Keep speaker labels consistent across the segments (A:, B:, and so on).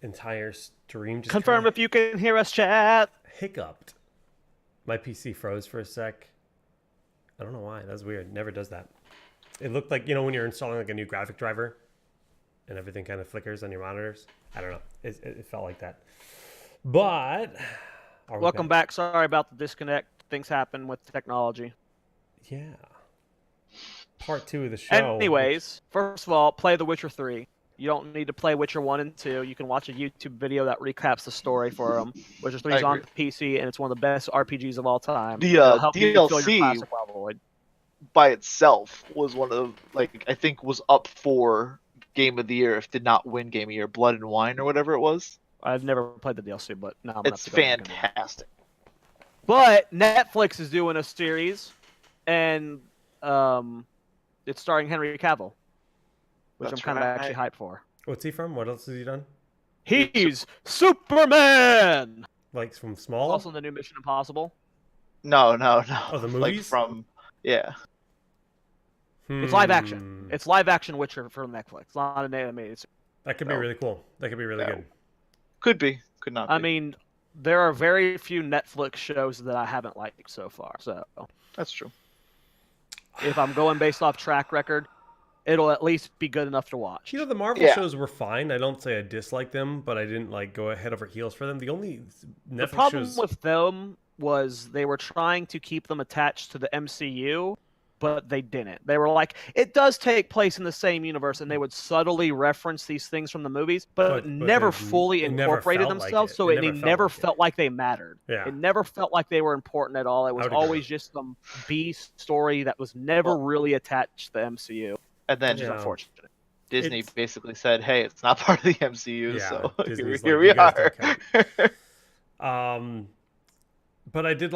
A: entire stream just
B: Confirm if you can hear us, chat.
A: hiccuped. My PC froze for a sec. I don't know why. That's weird. It never does that. It looked like, when you're installing like a new graphic driver and everything kind of flickers on your monitors. I don't know. It felt like that. But
B: welcome back. Sorry about the disconnect. Things happen with technology.
A: Yeah. Part 2 of the show.
B: Anyways, first of all, play The Witcher 3. You don't need to play Witcher 1 and 2. You can watch a YouTube video that recaps the story for them. Witcher 3 is on the PC, and it's one of the best RPGs of all time.
C: The DLC by itself was one of, I think was up for Game of the Year, if did not win Game of the Year, Blood and Wine or whatever it was.
B: I've never played the DLC, but now
C: it's fantastic.
B: But Netflix is doing a series, and it's starring Henry Cavill, which I'm kind of actually hyped for.
A: What's he from? What else has he done?
B: He's Superman!
A: Like from Small?
B: Also in the new Mission Impossible.
C: No.
A: Oh, the movies?
C: Yeah.
B: It's live action. It's live action Witcher for Netflix. It's not an animated.
A: That could be really cool. That could be really good.
C: Could be. Could not be.
B: I mean, there are very few Netflix shows that I haven't liked so far. So
C: that's true.
B: If I'm going based off track record, it'll at least be good enough to watch.
A: The Marvel shows were fine. I don't say I dislike them, but I didn't go head over heels for them. The only Netflix
B: problem with them was they were trying to keep them attached to the MCU, but they didn't. They were like, it does take place in the same universe, and they would subtly reference these things from the movies, but never fully incorporated themselves, so it never felt like they mattered.
A: Yeah.
B: It never felt like they were important at all. It was always just some B story that was never really attached to the MCU.
C: And then,
B: unfortunate.
C: Disney basically said, "Hey, it's not part of the MCU, so here we
A: are." But I did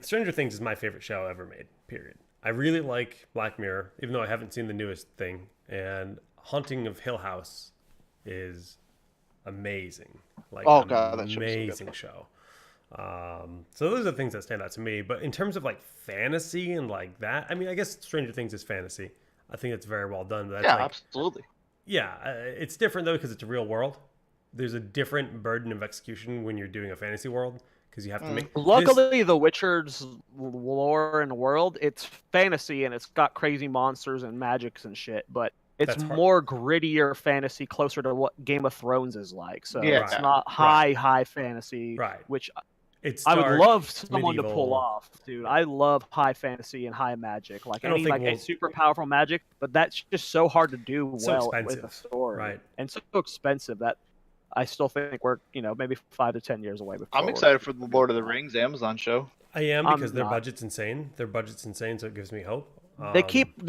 A: Stranger Things is my favorite show ever made. Period. I really like Black Mirror, even though I haven't seen the newest thing. And Haunting of Hill House is amazing. Amazing show. So those are the things that stand out to me. But in terms of fantasy and that, I guess Stranger Things is fantasy. I think it's very well done. But that's
C: absolutely.
A: Yeah, it's different though because it's a real world. There's a different burden of execution when you're doing a fantasy world because you have to make.
B: Luckily, The Witcher's lore and world, it's fantasy and it's got crazy monsters and magics and shit, but it's more grittier fantasy, closer to what Game of Thrones is like. So it's not high fantasy, which I would love someone to pull off, dude. I love high fantasy and high magic, a super powerful magic, but that's just so hard to do with a story, and so expensive that I still think we're maybe 5 to 10 years away.
C: I'm excited for the Lord of the Rings Amazon show.
A: I am because their budget's insane. So it gives me hope.
B: They keep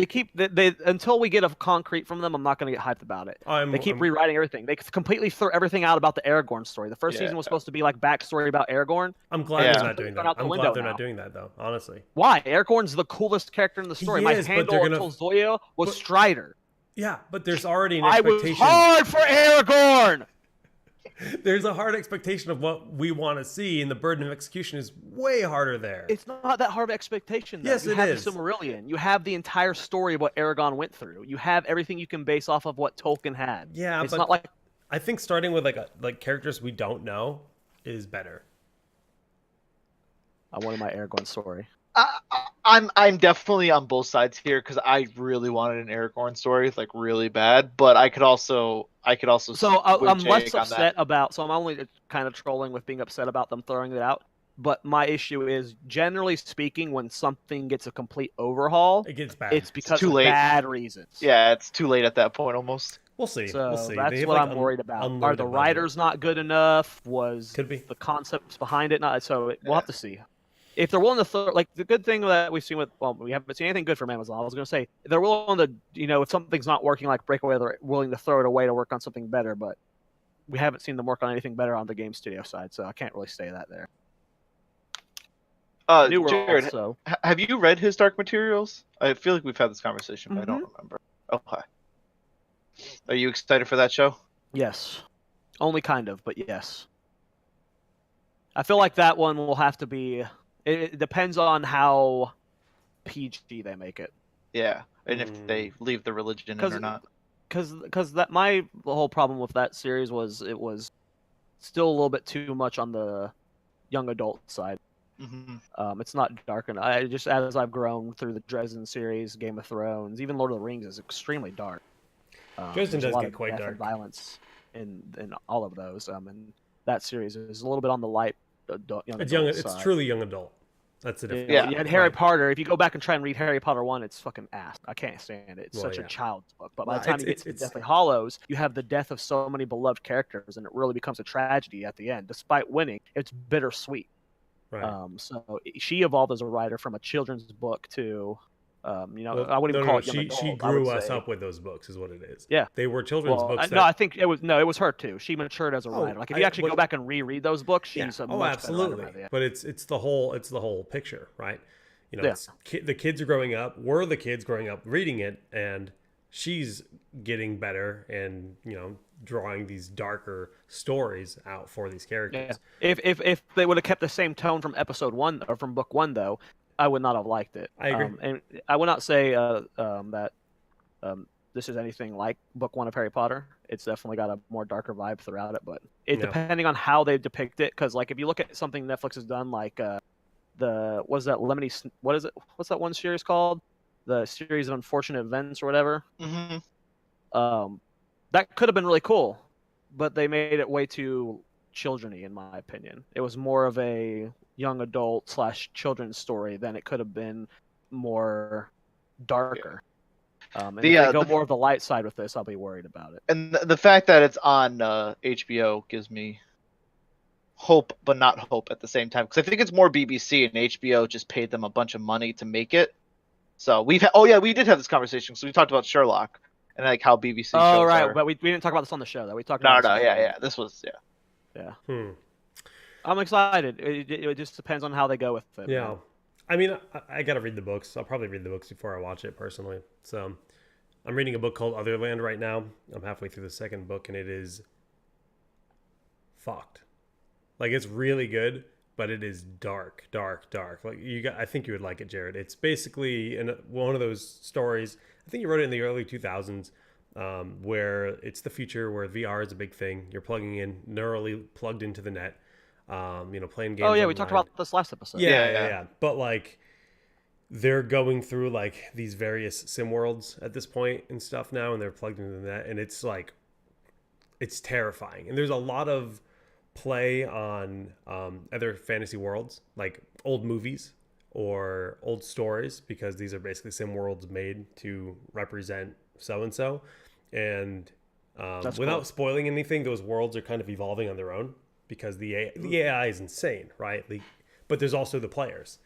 B: until we get a concrete from them. I'm not going to get hyped about it. They keep rewriting everything. They completely throw everything out about the Aragorn story. The first season was supposed to be backstory about Aragorn.
A: I'm glad they're not doing that. I'm glad they're not doing that though. Honestly,
B: why? Aragorn's the coolest character in the story. My handle until Zoya was Strider.
A: Yeah, but there's already an expectation.
B: I was hard for Aragorn.
A: There's a hard expectation of what we want to see, and the burden of execution is way harder there.
B: It's not that hard of expectation, though.
A: Yes,
B: you have the Silmarillion. You have the entire story of what Aragorn went through. You have everything you can base off of what Tolkien had.
A: Yeah,
B: it's not like
A: I think starting with characters we don't know is better.
B: I wanted my Aragorn story.
C: I'm definitely on both sides here because I really wanted an Aragorn story, really bad. But I could also.
B: So I'm less upset about. So I'm only kind of trolling with being upset about them throwing it out. But my issue is, generally speaking, when something gets a complete overhaul,
A: it gets bad.
B: It's because of bad reasons.
C: Yeah, it's too late at that point almost.
A: We'll see.
B: So
A: we'll see.
B: That's what I'm worried about. Are the writers not good enough?
A: Could be
B: the concepts behind it not? So we'll have to see. If they're willing to throw, the good thing that we've seen we haven't seen anything good from Amazon. I was going to say, if they're willing to, if something's not working like Breakaway, they're willing to throw it away to work on something better, but we haven't seen them work on anything better on the game studio side, so I can't really say that there.
C: Jared, have you read his Dark Materials? I feel like we've had this conversation, but I don't remember. Okay. Are you excited for that show?
B: Yes. Only kind of, but yes. I feel like that one will have to be... It depends on how PG they make it.
C: Yeah, and if they leave the religion in or not.
B: Because my whole problem with that series was it was still a little bit too much on the young adult side.
C: Mm-hmm.
B: It's not dark enough. I just as I've grown through the Dresden series, Game of Thrones, even Lord of the Rings is extremely dark.
A: Dresden does
B: a lot
A: get
B: of
A: quite
B: death
A: dark.
B: And violence in all of those. And that series is a little bit on the light young adult
A: It's
B: side.
A: truly young adult. That's the difference.
B: Yeah, you had Harry Potter. If you go back and try and read Harry Potter 1, it's fucking ass. I can't stand it. It's such a child's book. But by the time you get to Deathly Hallows, you have the death of so many beloved characters, and it really becomes a tragedy at the end. Despite winning, it's bittersweet.
A: Right.
B: So she evolved as a writer from a children's book to, I wouldn't even call it young adult.
A: She grew us up with those books, is what it is.
B: Yeah,
A: they were children's books.
B: I think it was her too. She matured as a writer. Like if you actually go back and reread those books, she's
A: absolutely.
B: Better writer,
A: But it's the whole picture, right? The kids are growing up. We're the kids growing up reading it, and she's getting better and drawing these darker stories out for these characters.
B: Yeah. If they would have kept the same tone from episode 1 or from book 1 though, I would not have liked it.
A: I agree.
B: And I would not say that this is anything like book 1 of Harry Potter. It's definitely got a more darker vibe throughout it, but depending on how they depict it, because like if you look at something Netflix has done, like what's that one series called? The series of unfortunate events or whatever.
C: Mm-hmm.
B: That could have been really cool, but they made it way too children-y, in my opinion. It was more of a young adult / children's story than it could have been more darker. And if they go more of the light side with this, I'll be worried about it.
C: And the fact that it's on HBO gives me hope, but not hope at the same time, because I think it's more BBC, and HBO just paid them a bunch of money to make it. So we did have this conversation. So we talked about Sherlock and like how BBC shows are.
B: But we didn't talk about this on the show though. We talked about
C: this was
B: I'm excited. It just depends on how they go with it.
A: Yeah. I mean, I gotta read the books. I'll probably read the books before I watch it personally. So I'm reading a book called Otherland right now. I'm halfway through the second book, and it is fucked. Like, it's really good, but it is dark. Like I think you would like it, Jared. It's basically one of those stories. I think you wrote it in the early 2000s, where it's the future, where VR is a big thing. You're plugging in, neurally plugged into the net. Playing games.
B: Oh yeah,
A: online.
B: we talked about this last episode.
A: Yeah. But like, they're going through like these various sim worlds at this point and stuff now, and they're plugged into the net, and it's like, it's terrifying. And there's a lot of play on other fantasy worlds, like old movies or old stories, because these are basically sim worlds made to represent so and so. And without spoiling anything, those worlds are kind of evolving on their own, because the AI is insane, right? But there's also the players.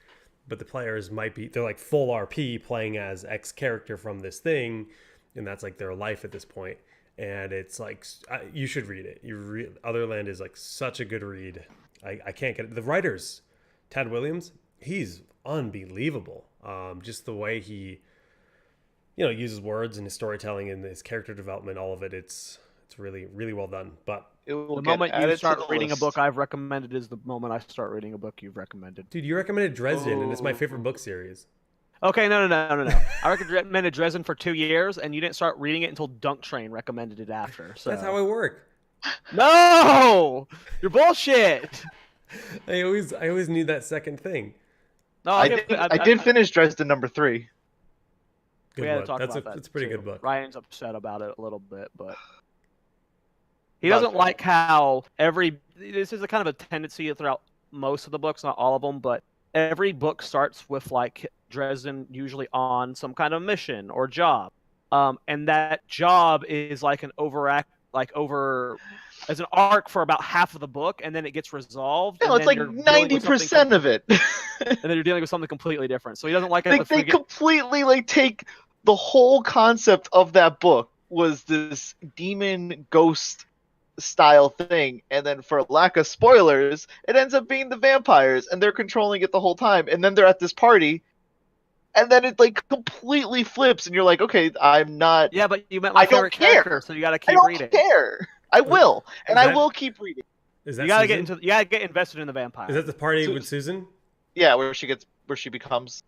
A: But the players they're like full RP playing as X character from this thing, and that's like their life at this point. And it's like, you should read it. Otherland is like such a good read. I can't get it. The writers, Tad Williams, he's unbelievable. Just the way he, uses words and his storytelling and his character development, all of it. It's really, really well done. But
B: the moment you start reading a book I've recommended is the moment I start reading a book you've recommended.
A: Dude, you recommended Dresden, and it's my favorite book series.
B: Okay, no. I recommended Dresden for 2 years, and you didn't start reading it until Dunk Train recommended it after. So
A: that's how I work.
B: No, you're bullshit.
A: I always need that second thing.
C: No, I did finish Dresden number 3.
A: Good
B: we had
A: book.
B: to talk about that.
A: It's a pretty
B: too.
A: good book.
B: Ryan's upset about it a little bit, but he doesn't like how this is a kind of a tendency throughout most of the books, not all of them, but every book starts with like Dresden usually on some kind of mission or job, and that job is like as an arc for about half of the book, and then it gets resolved.
C: No, it's like 90% of it.
B: And then you're dealing with something completely different. So he doesn't like
C: it. They completely like take the whole concept of that book was this demon ghost style thing, and then for lack of spoilers, it ends up being the vampires, and they're controlling it the whole time. And then they're at this party, and then it like completely flips, and you're like, okay, I'm not.
B: Yeah, but you met my favorite character, so you got to keep reading.
C: I don't care. I will, and I will keep reading.
A: Is that
B: you gotta get invested in the vampire.
A: Is that the party with Susan?
C: Yeah, where she becomes.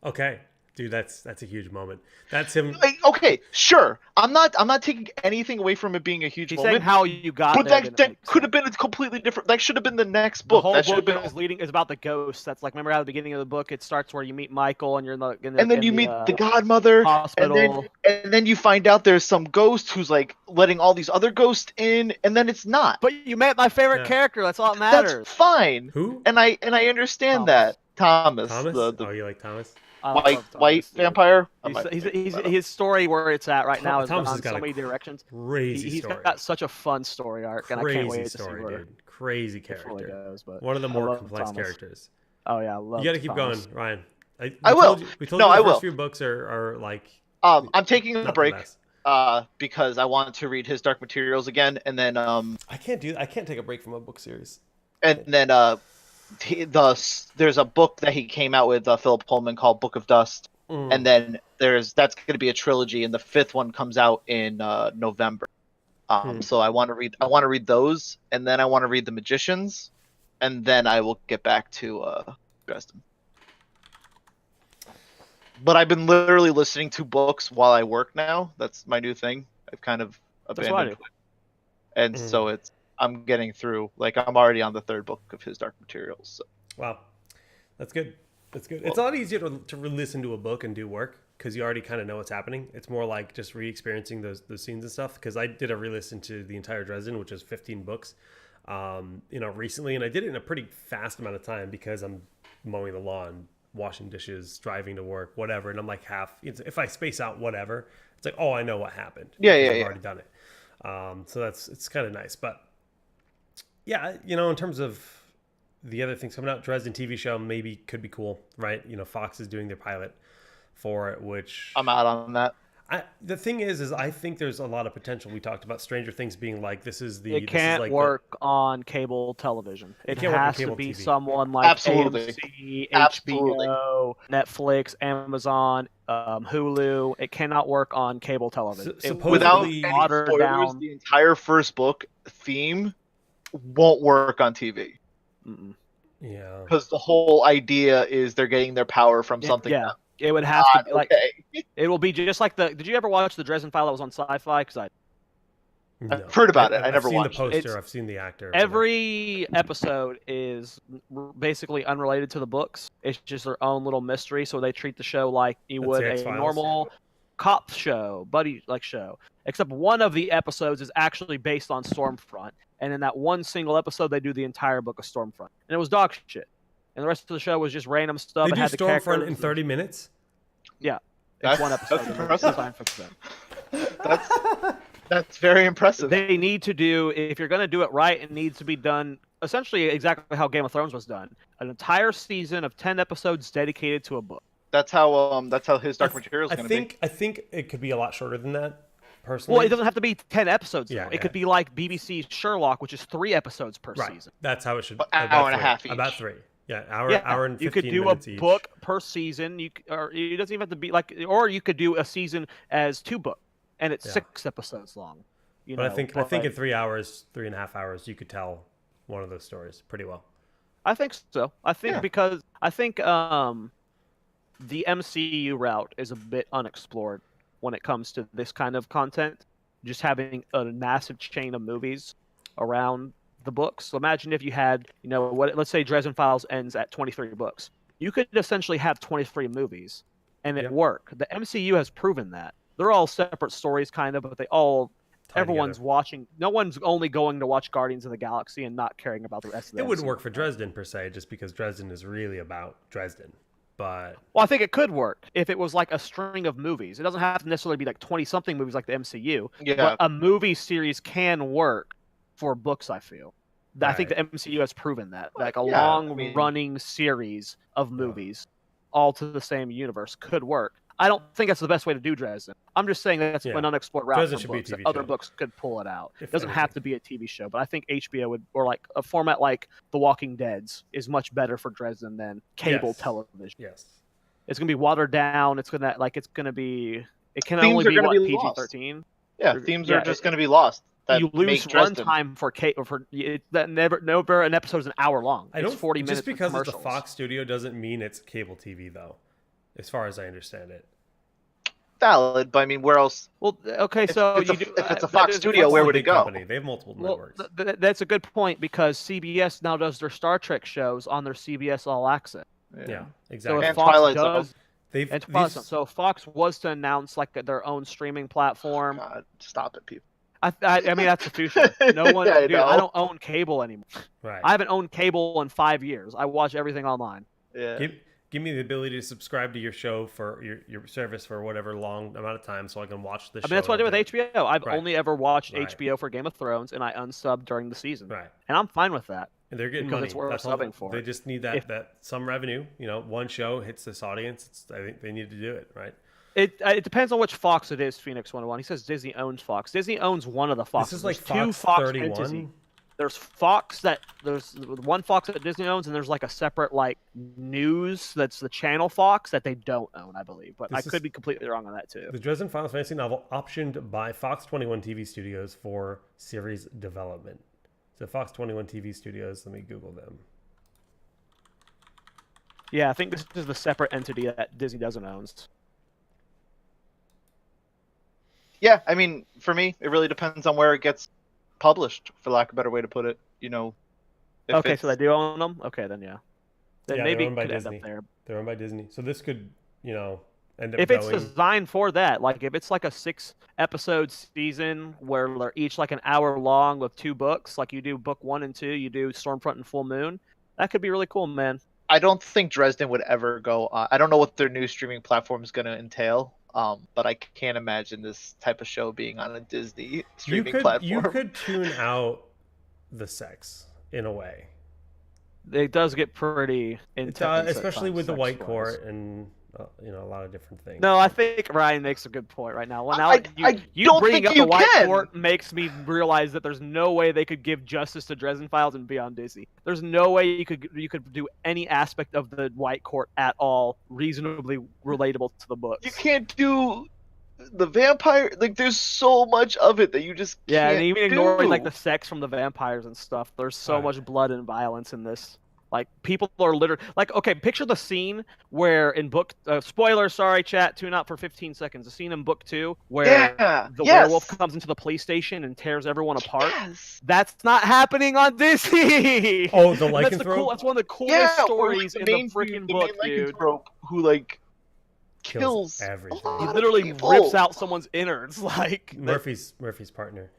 A: Okay, Dude, that's a huge moment. That's him.
C: Like, okay, sure. I'm not taking anything away from it being a huge
B: He's
C: moment.
B: saying how you got
C: But
B: there.
C: that could have been a completely different. That should have been the next
B: The
C: book.
B: whole
C: That should have
B: book
C: been.
B: is about the ghosts. That's like, remember how at the beginning of the book it starts where you meet Michael and you're
C: And then you meet the godmother,
B: hospital.
C: and then you find out there's some ghost who's like letting all these other ghosts in, and then it's not.
B: But you met my favorite character. That's all that matters.
C: That's fine.
A: Who?
C: And I understand that Thomas.
A: Thomas?
C: The
A: Oh, you like Thomas?
C: white vampire.
B: His story where it's at right now is
A: Thomas
B: gone
A: has got
B: so
A: a
B: many directions.
A: Crazy
B: He's
A: story.
B: got such a fun story arc, and I can't wait to see where
A: dude. Crazy
B: it fully
A: character.
B: goes. But
A: One of the more
B: love
A: complex
B: Thomas.
A: characters.
B: Oh yeah, I love
A: You got to keep
B: Thomas.
A: going, Ryan.
C: I will.
A: We told
C: No,
A: you
C: I
A: the
C: will.
A: first few books are like.
C: I'm taking a
A: not the
C: break
A: best.
C: because I want to read his Dark Materials again, and then
A: I can't take a break from a book series.
C: and then there's a book that he came out with Philip Pullman called Book of Dust, and then that's going to be a trilogy, and the fifth one comes out in November. So I want to read those, and then I want to read The Magicians, and then I will get back to Dresden. But I've been literally listening to books while I work now. That's my new thing. I've kind of abandoned it. And so I'm getting through, like, I'm already on the third book of his Dark Materials. So.
A: Wow. That's good. It's a lot easier to listen to a book and do work because you already kind of know what's happening. It's more like just re-experiencing those scenes and stuff. Because I did a re-listen to the entire Dresden, which is 15 books, recently, and I did it in a pretty fast amount of time because I'm mowing the lawn, washing dishes, driving to work, whatever, and I'm like if I space out whatever, it's like, oh, I know what happened. I've already done it. So it's kind of nice. But yeah, in terms of the other things coming out, Dresden TV show maybe could be cool, right? Fox is doing their pilot for it, which
C: I'm out on that.
A: The thing is I think there's a lot of potential. We talked about Stranger Things being like,
B: it can't work on cable television. It has to be
A: TV.
B: someone like AMC, HBO, Netflix, Amazon, Hulu. It cannot work on cable television.
C: Without any spoilers, the entire first book theme won't work on TV.
B: Mm-mm.
A: Yeah,
C: because the whole idea is they're getting their power from something.
B: Yeah.
C: Else.
B: It would have to be like it will be just like did you ever watch the Dresden File that was on Sci-Fi? Because
C: I've heard about it. I never watched
A: the poster. I've seen the actor.
B: Every episode is basically unrelated to the books. It's just their own little mystery. So they treat the show like you would a normal cop show, buddy show. Except one of the episodes is actually based on Stormfront, and in that one single episode, they do the entire book of Stormfront, and it was dog shit. And the rest of the show was just random stuff.
A: They do Stormfront in 30 minutes?
B: Yeah. It's one episode.
C: That's impressive. That's very impressive.
B: They need to do, if you're going to do it right, it needs to be done essentially exactly how Game of Thrones was done. An entire season of 10 episodes dedicated to a book.
C: That's how his Dark Materials is going to be.
A: I think it could be a lot shorter than that, personally.
B: Well, it doesn't have to be 10 episodes.
A: Yeah,
B: It could be like BBC's Sherlock, which is 3 episodes per season.
A: That's how it should be.
C: Hour and a half each.
A: About 3. Yeah, hour and 15 minutes each.
B: You could do a book per season. Or it doesn't even have to be or you could do a season as 2 books, and it's 6 episodes long.
A: I think in 3 hours, 3.5 hours, you could tell one of those stories pretty well.
B: I think so. Because I think the MCU route is a bit unexplored when it comes to this kind of content. Just having a massive chain of movies around the books. So imagine if you had, let's say Dresden Files ends at 23 books. You could essentially have 23 movies and it work. The MCU has proven that. They're all separate stories kind of, but they all everyone's watching. No one's only going to watch Guardians of the Galaxy and not caring about the rest of the
A: It wouldn't work for Dresden per se, just because Dresden is really about Dresden. But
B: I think it could work if it was like a string of movies. It doesn't have to necessarily be like 20-something movies like the MCU.
C: Yeah.
B: But a movie series can work for books, I feel. Right. I think the MCU has proven that. Like long-running series of movies all to the same universe could work. I don't think that's the best way to do Dresden. I'm just saying that's an unexplored route for books. Other books could pull it out. It doesn't have to be a TV show, but I think HBO would, or like a format like The Walking Dead's, is much better for Dresden than cable television.
A: Yes,
B: it's gonna be watered down. It can only be PG-13.
C: Yeah, themes are just gonna be lost.
B: You lose runtime for that. Never an episode is an hour long. It's 40 minutes.
A: Just because it's a Fox studio doesn't mean it's cable TV though. as far as I understand it.
C: Valid, but I mean, where else?
B: Well, okay,
C: If
B: so
C: it's a Fox studio,
A: Fox is
C: where
A: a
C: would it
A: big
C: go?
A: company. They have multiple networks.
B: That's a good point because CBS now does their Star Trek shows on their CBS All Access.
A: Yeah,
B: So
A: exactly.
B: if Fox
C: Twilight
B: does,
C: Zone.
B: So Fox was to announce like their own streaming platform.
C: God, stop it, people.
B: I mean that's the future. No one,
C: Yeah,
B: dude. I don't own cable anymore.
A: Right.
B: I haven't owned cable in 5 years. I watch everything online.
C: Yeah.
A: Give me the ability to subscribe to your show for your service for whatever long amount of time, so I can watch the show.
B: I mean that's what I did with HBO. I've
A: Right.
B: only ever watched
A: Right.
B: HBO for Game of Thrones, and I unsubbed during the season.
A: Right.
B: And I'm fine with that.
A: And they're getting
B: Because
A: money.
B: it's worth
A: That's all
B: subbing for.
A: They just need that some revenue. You know, one show hits this audience. I think they need to do it, right?
B: It depends on which Fox it is. Phoenix 101. He says Disney owns Fox. Disney owns one of the Foxes.
A: This is like
B: There's two
A: Fox
B: Fox and
A: 31.
B: Disney. There's one Fox that Disney owns, and there's like a separate like news that's the channel Fox that they don't own, I believe. But I could be completely wrong on that too.
A: The Dresden Final Fantasy novel optioned by Fox 21 TV Studios for series development. So Fox 21 TV Studios. Let me Google them.
B: Yeah, I think this is the separate entity that Disney doesn't own.
C: Yeah, I mean, for me, it really depends on where it gets published, for lack of a better way to put it. You know.
B: Okay, so they do own them. Okay, then yeah. Then
A: Yeah,
B: maybe
A: they're owned by
B: it could end
A: Disney.
B: up there.
A: They're owned by Disney. So this could, end up
B: If it's
A: going.
B: designed for that, like if it's like a 6-episode season where they're each like an hour long with 2 books, like you do book 1 and 2, you do Stormfront and Full Moon, that could be really cool, man.
C: I don't think Dresden would ever go. I don't know what their new streaming platform is going to entail. But I can't imagine this type of show being on a Disney streaming platform.
A: You could tune out the sex in a way.
B: It does get pretty intense,
A: especially with the white
B: sex-wise.
A: court and a lot of different things.
B: No, I think Ryan makes a good point right now. Well, now
C: I
B: you
C: don't
B: bringing
C: think
B: up
C: you
B: the white
C: can.
B: court makes me realize that there's no way they could give justice to Dresden Files and be on Disney. There's no way you could do any aspect of the white court at all reasonably relatable to the books.
C: You can't do the vampire. Like, there's so much of it that you just can't
B: and even ignoring
C: do.
B: like the sex from the vampires and stuff. There's so much blood and violence in this. Like, people are literally like, okay, picture the scene where in book spoiler, sorry chat, tune out for 15 seconds. The scene in book 2 where the werewolf comes into the police station and tears everyone apart.
C: Yes.
B: That's not happening on Disney.
A: Oh, the lycanthrope.
B: That's one of the coolest stories in the
C: main
B: freaking
C: the
B: book,
C: main
B: dude.
C: lycanthrope who like kills
A: everything.
B: He literally rips out someone's innards, like
A: Murphy's partner.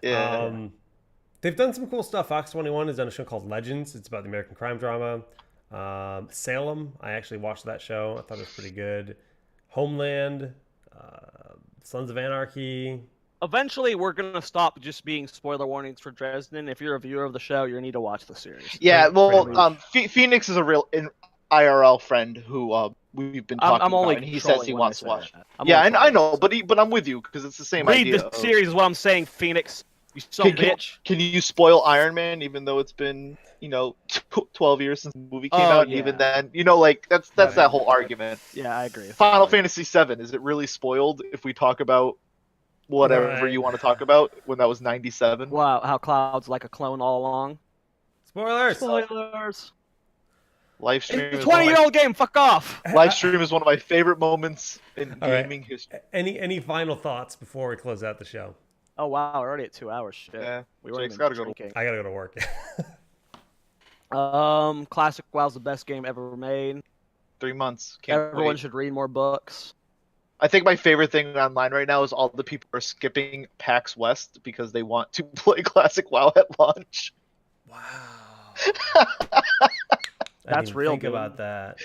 C: Yeah.
A: They've done some cool stuff. Fox 21 has done a show called Legends. It's about the American crime drama. Salem, I actually watched that show. I thought it was pretty good. Homeland, Sons of Anarchy.
B: Eventually, we're gonna stop just being spoiler warnings for Dresden. If you're a viewer of the show, you need to watch the series.
C: Yeah, well, Phoenix is a real IRL friend who we've been talking about, and he says he wants to watch. Yeah, and I know, but I'm with you because it's the same idea.
B: Read the series is what I'm saying, Phoenix. You son of a bitch.
C: Can you spoil Iron Man, even though it's been 12 years since the movie came out?
B: Yeah.
C: Even then, like that's that whole argument.
B: Yeah, I agree.
C: Final Fantasy VII, is it really spoiled if we talk about whatever you want to talk about when that was 97?
B: Wow, how Cloud's like a clone all along.
A: Spoilers.
C: Livestream.
B: It's a 20-year-old game. Fuck off.
C: Livestream is one of my favorite moments in gaming history.
A: Any final thoughts before we close out the show?
B: Oh wow, we're already at 2 hours. Shit.
C: Yeah,
B: we weren't
C: Jake's
B: even
C: gotta go
B: drinking.
A: I gotta go to work.
B: Classic WoW's the best game ever made.
C: 3 months.
B: Everyone should read more books.
C: I think my favorite thing online right now is all the people are skipping PAX West because they want to play Classic WoW at launch.
A: Wow.
B: That's real.
A: Think about that.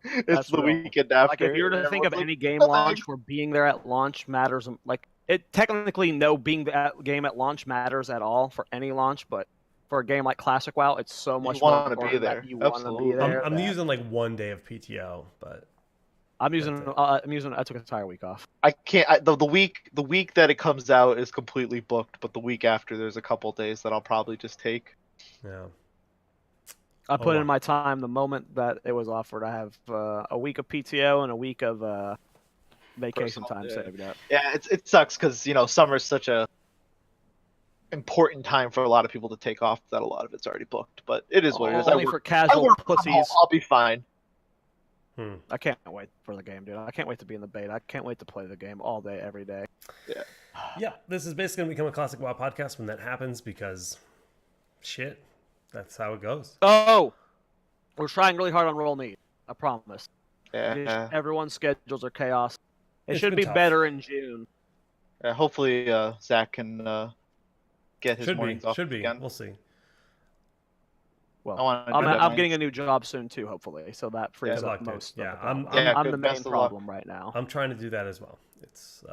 C: It's the weekend after.
B: Like, if you were to think of any game launch where being there at launch matters, like it technically being that game at launch matters at all for any launch, but for a game like Classic WoW, it's so much more important that you want to be there.
A: I'm using like 1 day of PTO, but
B: I'm using. I took an entire week off.
C: I can't. The week that it comes out is completely booked, but the week after there's a couple days that I'll probably just take.
A: Yeah.
B: I put in my time the moment that it was offered. I have a week of PTO and a week of vacation time saved up.
C: Yeah, it sucks because summer's such a important time for a lot of people to take off that a lot of it's already booked. But it is what it is.
B: Only for casual pussies.
C: I'll be fine.
B: I can't wait for the game, dude. I can't wait to be in the beta. I can't wait to play the game all day, every day.
C: Yeah.
A: Yeah, this is basically going to become a Classic WoW podcast when that happens because, shit, that's how it goes.
B: Oh, we're trying really hard on Roll Need. I promise.
C: Yeah.
B: Everyone's schedules are chaos. It
A: It's
B: should
A: been
B: be
A: tough.
B: better in June.
C: Hopefully, Zach can get his mornings off
A: Should be.
C: again.
A: We'll see.
B: Well,
C: I wanna do
B: I'm
C: deadlines.
B: getting a new job soon too, hopefully. So that frees
A: Good
B: up
A: luck, dude.
B: most
A: Yeah,
B: of the problem.
A: I'm-
B: I'm
C: good.
B: the
C: Best
B: main
C: of luck.
B: problem right now.
A: I'm trying to do that as well. It's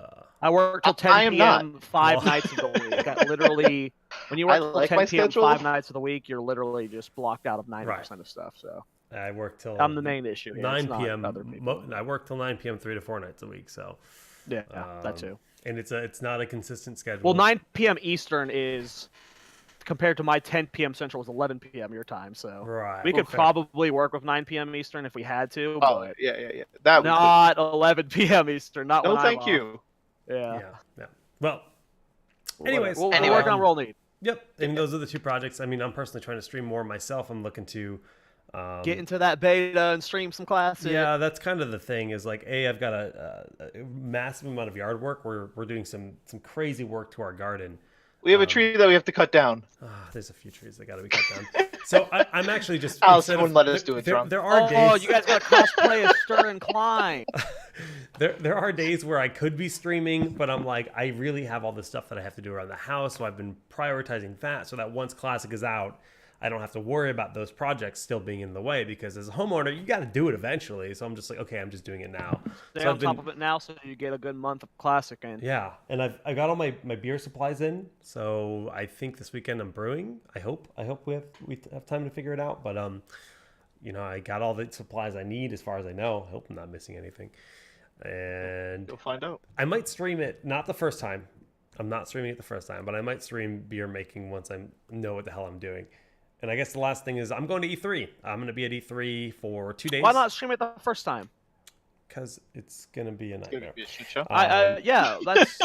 B: I work till 10
C: I am not.
B: p.m. 5 nights of the week. That literally, when you work
C: I
B: till
C: like
B: 10
C: my
B: p.m.
C: schedule.
B: 5 nights of the week, you're literally just blocked out of 90% of stuff. So
A: I work till
B: I'm the main issue here.
A: 9
B: It's not
A: p.m.
B: other people.
A: I work till 9 p.m. 3 to 4 nights a week. So
B: Yeah, that too.
A: and it's not a consistent schedule.
B: Well, 9 p.m. Eastern is compared to my 10 p.m. Central is 11 p.m. your time. So
A: Right.
B: we could
A: Okay.
B: probably work with 9 p.m. Eastern if we had to,
C: Oh,
B: but
C: yeah. That would.
B: not 11 p.m. Eastern. Not
C: No,
B: when I'm
C: thank
B: off.
C: you.
B: Yeah.
A: Yeah. Well, anyways,
B: we'll
C: Anyway.
B: work on Roll Need.
A: Yep. And those are the two projects. I mean, I'm personally trying to stream more myself. I'm looking to
B: Get into that beta and stream some classes.
A: Yeah, that's kind of the thing. Is like, I've got a massive amount of yard work. We're doing some crazy work to our garden.
C: We have a tree that we have to cut down.
A: There's a few trees that got to be cut down. So I'm actually just.
C: Alice
A: instead of-
C: wouldn't let us do it,
A: there,
C: Trump.
A: there are
B: Oh,
A: days.
B: you guys got to cosplay as Stir and Klein.
A: There are days where I could be streaming, but I'm like, I really have all this stuff that I have to do around the house, so I've been prioritizing that so that once Classic is out, I don't have to worry about those projects still being in the way, because as a homeowner, you got to do it eventually. So I'm just like, okay, I'm just doing it now.
B: Stay
A: So
B: on top of it now so you get a good month of Classic in.
A: Yeah, and I got all my beer supplies in, so I think this weekend I'm brewing. I hope we have time to figure it out, but I got all the supplies I need as far as I know. I hope I'm not missing anything. And
C: You'll find out.
A: I might stream it, not the first time. I'm not streaming it the first time, but I might stream beer making once I know what the hell I'm doing. And I guess the last thing is I'm going to E3. I'm going to be at E3 for 2 days.
B: Why not stream it the first time?
A: Because it's going to be a
C: It's gonna
A: nightmare.
C: be a shit show.
B: Yeah, that's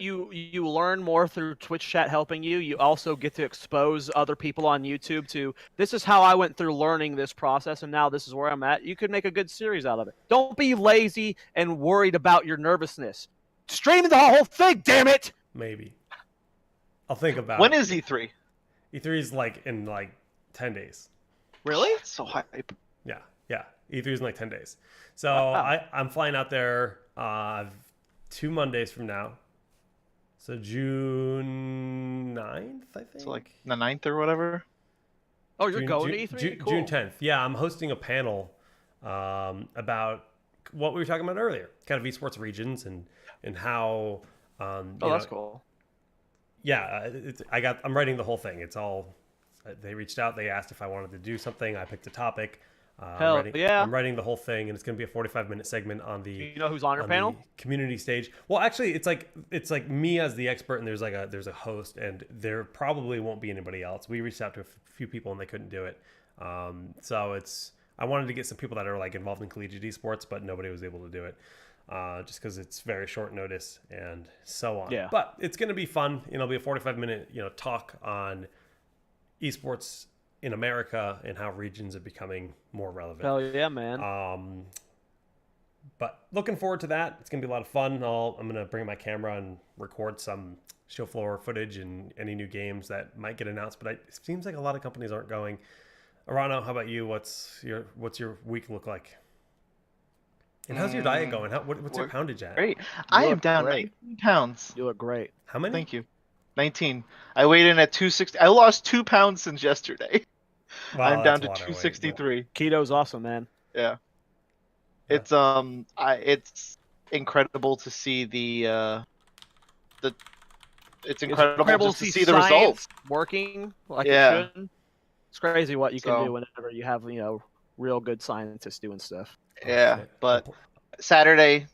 B: you learn more through Twitch chat helping you. You also get to expose other people on YouTube to this is how I went through learning this process, and now this is where I'm at. You could make a good series out of it. Don't be lazy and worried about your nervousness. Stream the whole thing, damn it!
A: Maybe. I'll think about
C: When
A: it.
C: is E3?
A: E3 is like in 10 days.
C: Really? That's so hype.
A: Yeah. E3 is in 10 days. So
B: Wow.
A: I'm flying out there 2 Mondays from now. So June 9th, I think.
C: So like the 9th or whatever.
B: Oh, you're going to E3? Cool.
A: June 10th. Yeah, I'm hosting a panel about what we were talking about earlier, kind of esports regions and how.
B: That's cool.
A: Yeah, I'm writing the whole thing. It's all. They reached out. They asked if I wanted to do something. I picked a topic.
B: Hell yeah!
A: I'm writing the whole thing, and it's going to be a 45-minute segment on the.
B: Do you know who's on your
A: on
B: panel?
A: the community stage. Well, actually, it's like me as the expert, and there's a host, and there probably won't be anybody else. We reached out to a few people, and they couldn't do it. So I wanted to get some people that are like involved in collegiate esports, but nobody was able to do it. Just because it's very short notice and so on.
B: Yeah.
A: But it's going to be fun. It'll be a 45-minute talk on esports in America and how regions are becoming more relevant.
B: Hell yeah, man.
A: But looking forward to that. It's going to be a lot of fun. I'm going to bring my camera and record some show floor footage and any new games that might get announced. But it seems like a lot of companies aren't going. Arano, how about you? What's your week look like? And how's your diet going? What's your poundage at?
C: Great. I am
B: look
C: down
B: great.
C: 19 pounds.
B: You look great.
A: How many?
C: Thank you. 19. I weighed in at 260. I lost 2 pounds since yesterday.
A: Wow,
C: I'm down
A: that's
C: to
A: a lot of weight,
C: 263.
B: Keto's awesome, man.
C: Yeah.
A: Yeah.
C: It's incredible to see it's incredible just to see the
B: science
C: results.
B: working like
C: Yeah.
B: it should. It's crazy what you can
C: So-
B: do whenever you have real good scientists doing stuff.
C: Yeah,
A: shit.
C: but Saturday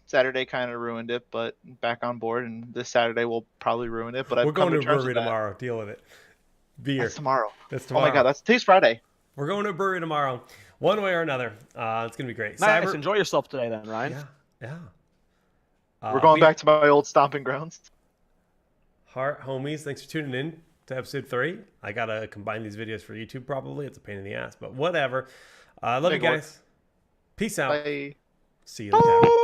C: kind of ruined it, but back on board, and this Saturday will probably ruin it. But
A: We're
C: I've come
A: going to a
C: terms
A: brewery
C: with that.
A: tomorrow. Deal with it. Beer.
C: That's tomorrow.
A: That's
C: Oh
A: tomorrow.
C: my god, today's Friday.
A: We're going to a brewery tomorrow, one way or another. It's gonna be great.
B: Nice. Enjoy yourself today, then, Ryan.
A: Yeah.
C: We're going back to my old stomping grounds.
A: Heart homies, thanks for tuning in to episode 3. I gotta combine these videos for YouTube. Probably it's a pain in the ass, but whatever. Love you
C: Big work.
A: guys. Peace out.
C: Bye.
A: See you in the tavern.